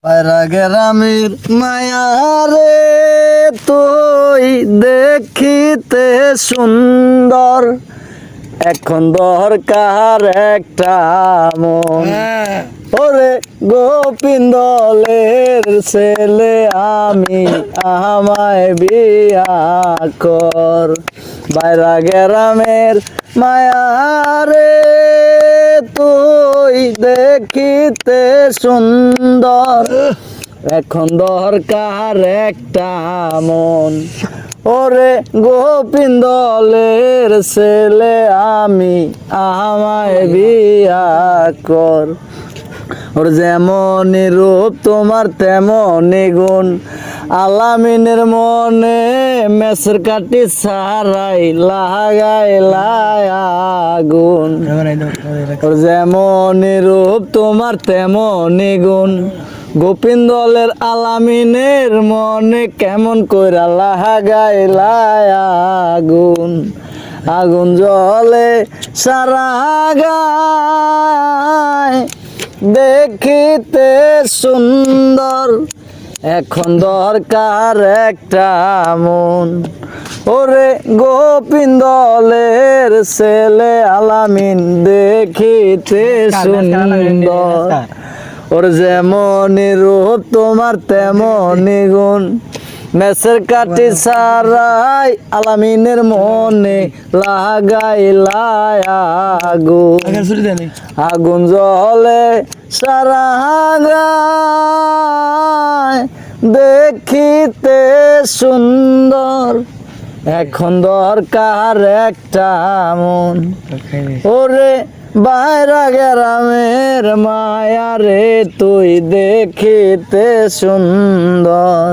পায়রা গ্রামের মায়া রে তুই দেখিতে সুন্দর, এখন দরকার একটা মন। ওরে গোপিন্দলের ছেলে আমি, আমায় বিয়া কর। বাইরা গ্রামের মায়া রে তুই দেখিতে সুন্দর, এখন দরকার একটা মন। ওরে গোপিন্দলের ছেলে আমি, আমায় বিয়া কর। ওর যেমনই রূপ তোমার তেমনই গুণ, আলামিনের মনে মেসের কাটি সারাই লাগাই আগুন। ওর যেমনই রূপ তোমার তেমনই গুণ, গোপিন্দলের আলামিনের মনে কেমন কইরা লাগাই আগুন। আগুন জ্বলে সারা গায় দেখিতে সুন্দর, এখন দরকার একটা মন। ওরে গোপিন্দলের ছেলে আলামিন দেখিতে সুন্দর, ওর যেমনই রূপ তোমার তেমনই গুণ, মেসের কাটি সারাই আলামিনের মনে লাগাই আগুন। আগুন জ্বলে সারা গায় দেখিতে সুন্দর, এখন দরকার একটা মন। ওরে বাইরা গ্রামের মায়া রে তুই দেখিতে সুন্দর।